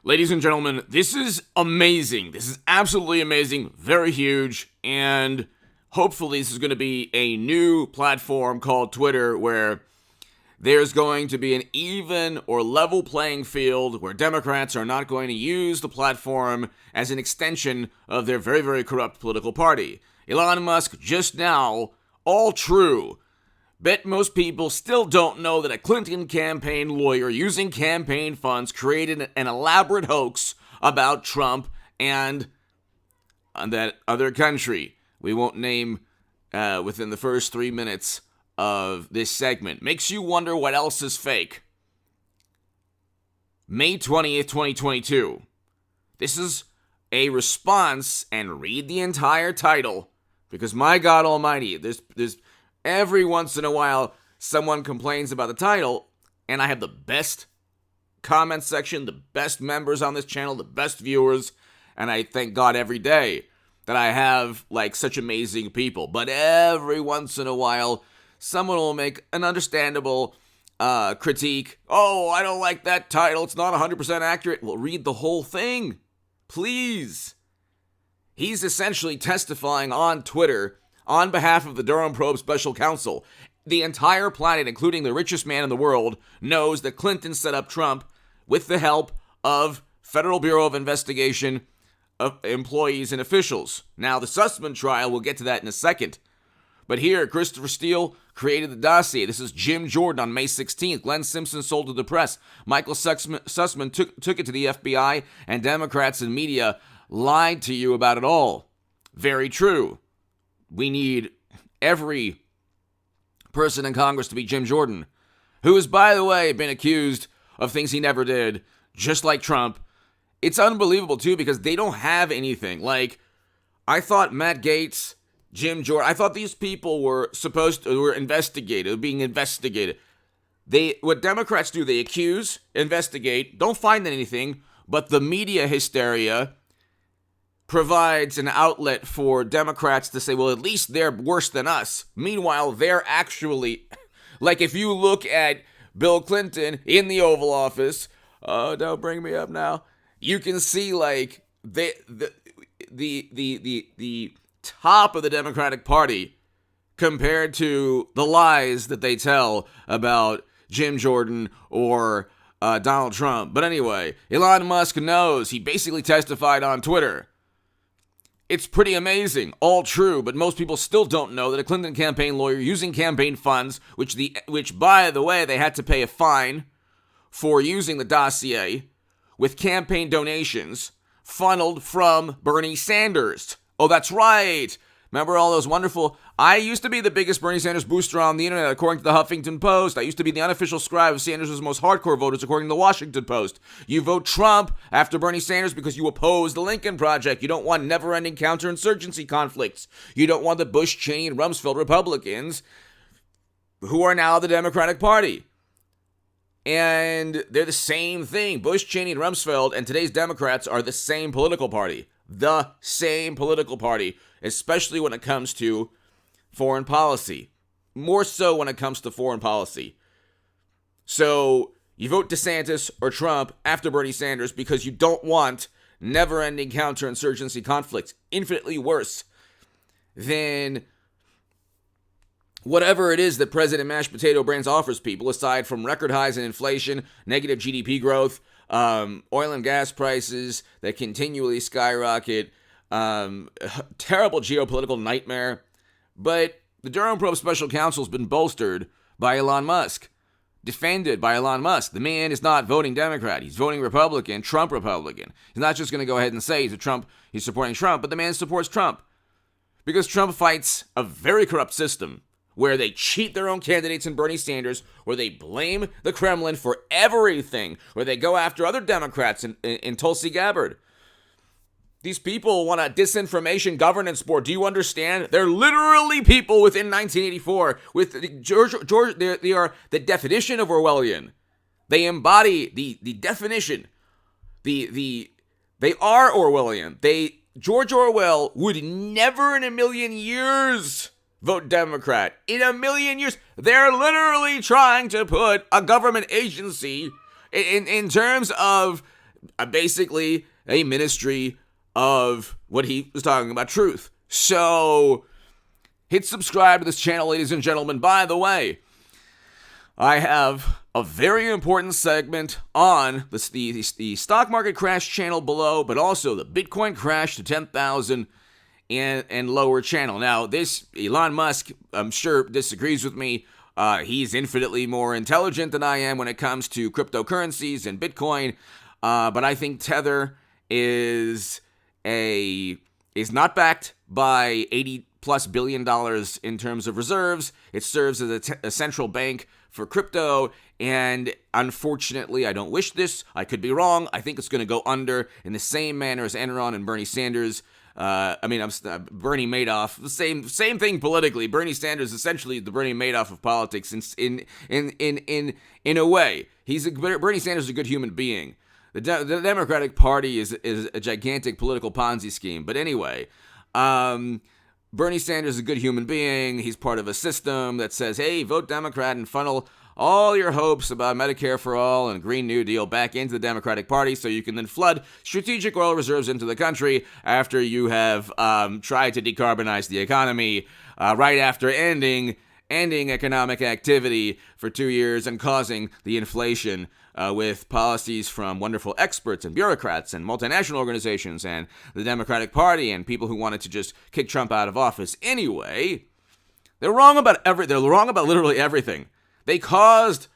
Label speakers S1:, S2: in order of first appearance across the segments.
S1: Ladies and gentlemen, this is amazing. This is absolutely amazing, very huge, and hopefully this is going to be a new platform called Twitter where there's going to be an even or level playing field where Democrats are not going to use the platform as an extension of their very, very corrupt political party. Elon Musk just now, all true. Bet most people still don't know that a Clinton campaign lawyer using campaign funds created an elaborate hoax about Trump and that other country we won't name within the first 3 minutes of this segment. Makes you wonder what else is fake. May 20th, 2022. This is a response, and read the entire title, because my God almighty, there's every once in a while, someone complains about the title, and I have the best comment section, the best members on this channel, the best viewers, and I thank God every day that I have, such amazing people. But every once in a while, someone will make an understandable critique. Oh, I don't like that title. It's not 100% accurate. Well, read the whole thing, please. He's essentially testifying on Twitter on behalf of the Durham Probe Special Counsel. The entire planet, including the richest man in the world, knows that Clinton set up Trump with the help of Federal Bureau of Investigation of employees and officials. Now, the SUSSMAN trial, we'll get to that in a second. But here, Christopher Steele created the dossier. This is Jim Jordan on May 16th. Glenn Simpson sold to the press. Michael Sussman took it to the FBI, and Democrats and media lied to you about it all. Very true. We need every person in Congress to be Jim Jordan, who has, by the way, been accused of things he never did, just like Trump. It's unbelievable, too, because they don't have anything. I thought Matt Gaetz, Jim Jordan, I thought these people were being investigated. What Democrats do, they accuse, investigate, don't find anything, but the media hysteria provides an outlet for Democrats to say, well, at least they're worse than us. Meanwhile, they're actually, if you look at Bill Clinton in the Oval Office, don't bring me up now, you can see the top of the Democratic Party compared to the lies that they tell about Jim Jordan or Donald Trump. But anyway, Elon Musk knows. He basically testified on Twitter. It's pretty amazing, all true, but most people still don't know that a Clinton campaign lawyer using campaign funds, which by the way, they had to pay a fine for using the dossier, with campaign donations funneled from Bernie Sanders. Oh, that's right. Remember all those wonderful... I used to be the biggest Bernie Sanders booster on the internet, according to the Huffington Post. I used to be the unofficial scribe of Sanders' most hardcore voters, according to the Washington Post. You vote Trump after Bernie Sanders because you oppose the Lincoln Project. You don't want never-ending counterinsurgency conflicts. You don't want the Bush, Cheney, and Rumsfeld Republicans, who are now the Democratic Party. And they're the same thing. Bush, Cheney, and Rumsfeld and today's Democrats are the same political party. The same political party, especially when it comes to foreign policy. More so when it comes to foreign policy. So you vote DeSantis or Trump after Bernie Sanders because you don't want never-ending counterinsurgency conflicts. Infinitely worse than whatever it is that President Mashed Potato Brains offers people, aside from record highs in inflation, negative GDP growth, oil and gas prices that continually skyrocket, terrible geopolitical nightmare. But the Durham Probe Special Counsel has been bolstered by Elon Musk, defended by Elon Musk. The man is not voting Democrat. He's voting Republican, Trump Republican. He's not just going to go ahead and say he's supporting Trump, but the man supports Trump. Because Trump fights a very corrupt system where they cheat their own candidates in Bernie Sanders, where they blame the Kremlin for everything, where they go after other Democrats in Tulsi Gabbard. These people want a disinformation governance board. Do you understand? They're literally people within 1984 with George. They are the definition of Orwellian. They embody the definition. They are Orwellian. George Orwell would never in a million years vote Democrat. In a million years. They're literally trying to put a government agency in terms of basically a ministry of what he was talking about, truth. So hit subscribe to this channel, ladies and gentlemen. By the way, I have a very important segment on the stock market crash channel below, but also the Bitcoin crash to 10,000 and lower channel. Now, this Elon Musk, I'm sure, disagrees with me. He's infinitely more intelligent than I am when it comes to cryptocurrencies and Bitcoin. But I think Tether is not backed by $80+ billion in terms of reserves. It serves as a central bank for crypto, and unfortunately, I don't wish this. I could be wrong. I think it's going to go under in the same manner as Enron and Bernie Sanders. Bernie Madoff. The same thing politically. Bernie Sanders essentially the Bernie Madoff of politics. In a way, Bernie Sanders is a good human being. The Democratic Party is a gigantic political Ponzi scheme. But anyway, Bernie Sanders is a good human being. He's part of a system that says, hey, vote Democrat and funnel all your hopes about Medicare for all and Green New Deal back into the Democratic Party so you can then flood strategic oil reserves into the country after you have tried to decarbonize the economy right after ending economic activity for 2 years and causing the inflation with policies from wonderful experts and bureaucrats and multinational organizations and the Democratic Party and people who wanted to just kick Trump out of office. Anyway, they're wrong about literally everything. They caused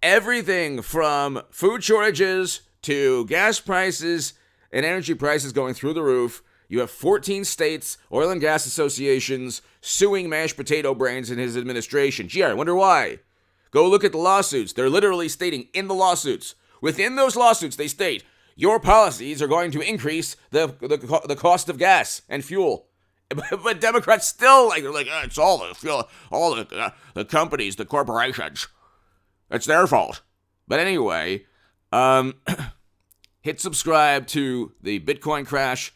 S1: everything from food shortages to gas prices and energy prices going through the roof. You have 14 states, oil and gas associations suing mashed potato brains in his administration. Gee, I wonder why. Go look at the lawsuits. They're literally stating in the lawsuits. Within those lawsuits, they state, your policies are going to increase the cost of gas and fuel. But Democrats still it's all the companies, the corporations. It's their fault. But anyway, hit subscribe to the Bitcoin crash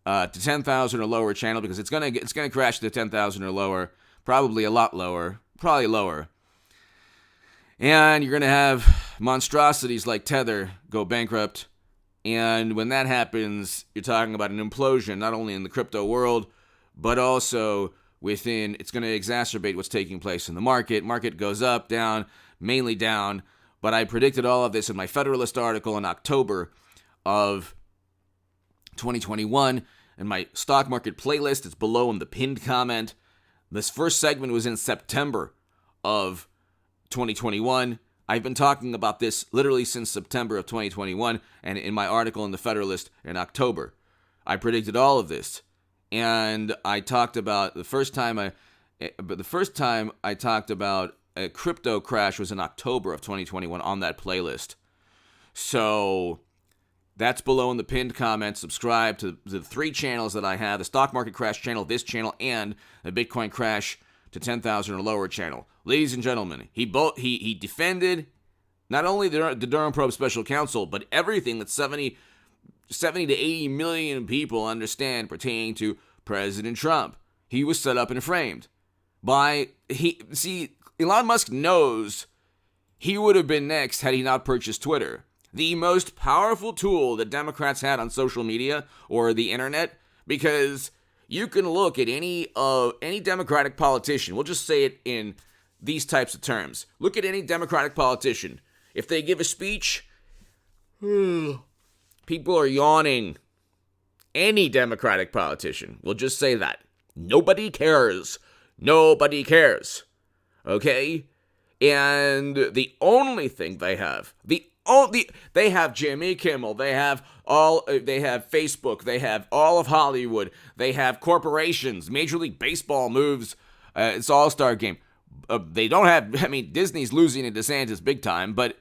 S1: to 10,000 or lower channel because it's gonna crash to 10,000 or lower, probably a lot lower, probably lower. And you're gonna have monstrosities like Tether go bankrupt. And when that happens, you're talking about an implosion, not only in the crypto world, but also within, it's going to exacerbate what's taking place in the market. Market goes up, down, mainly down. But I predicted all of this in my Federalist article in October of 2021. And my stock market playlist, it's below in the pinned comment. This first segment was in September of 2021. I've been talking about this literally since September of 2021. And in my article in the Federalist in October, I predicted all of this. And I talked about the first time I talked about a crypto crash was in October of 2021 on that playlist. So that's below in the pinned comment. Subscribe to the 3 channels that I have: the stock market crash channel, this channel, and the Bitcoin crash to 10,000 or lower channel. Ladies and gentlemen, he defended not only the Durham Probe Special Counsel, but everything that 70 to 80 million people understand pertaining to President Trump. He was set up and framed Elon Musk knows he would have been next had he not purchased Twitter, the most powerful tool that Democrats had on social media or the internet, because you can look at any Democratic politician. We'll just say it in these types of terms. Look at any Democratic politician. If they give a speech, people are yawning. Any Democratic politician. We'll just say that. Nobody cares. Nobody cares. Okay? And the only thing they have, they have Jimmy Kimmel, they have Facebook, they have all of Hollywood, they have corporations, Major League Baseball moves its All-Star game. They don't have, Disney's losing to DeSantis big time, but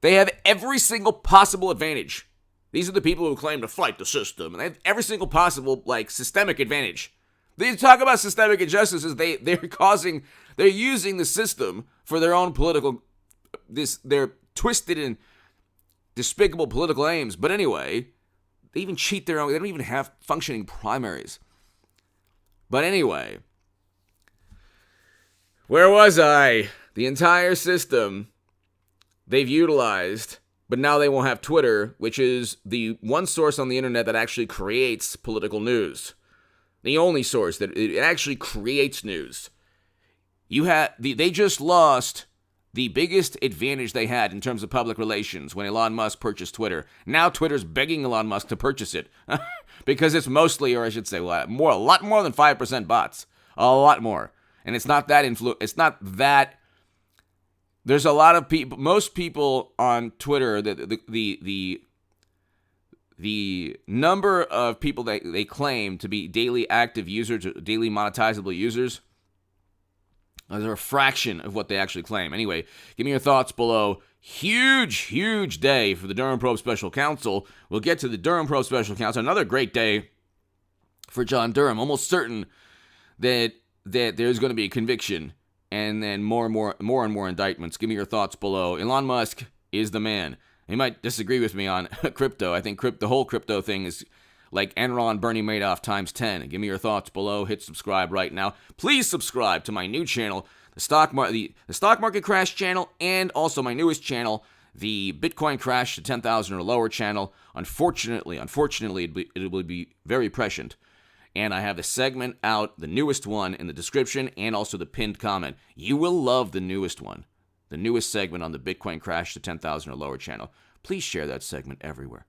S1: they have every single possible advantage. These are the people who claim to fight the system, and they have every single possible, systemic advantage. They talk about systemic injustices. They're using the system for their own their twisted and despicable political aims. But anyway, they even cheat they don't even have functioning primaries. But anyway, where was I? The entire system they've utilized, But now they won't have Twitter, which is the one source on the internet that actually creates political news. The only source that it actually creates news. They just lost the biggest advantage they had in terms of public relations when Elon Musk purchased Twitter. Now Twitter's begging Elon Musk to purchase it because it's mostly, or I should say, a lot more than 5% bots. A lot more. And it's not that it's not that. There's a lot of people. Most people on Twitter, the number of people that they claim to be daily active users, daily monetizable users, they're a fraction of what they actually claim. Anyway, give me your thoughts below. Huge day for the Durham Probe Special Counsel. We'll get to the Durham Probe Special Counsel. Another great day for John Durham. Almost certain that there's going to be a conviction and then more and more indictments. Give me your thoughts below. Elon Musk is the man. He might disagree with me on crypto. I think the whole crypto thing is like Enron, Bernie Madoff times 10. Give me your thoughts below. Hit subscribe right now. Please subscribe to my new channel, the Stock Market Crash channel, and also my newest channel, the Bitcoin Crash to 10,000 or lower channel. Unfortunately, it will be very prescient. And I have a segment out, the newest one, in the description and also the pinned comment. You will love the newest one, the newest segment on the Bitcoin Crash to 10,000 or lower channel. Please share that segment everywhere.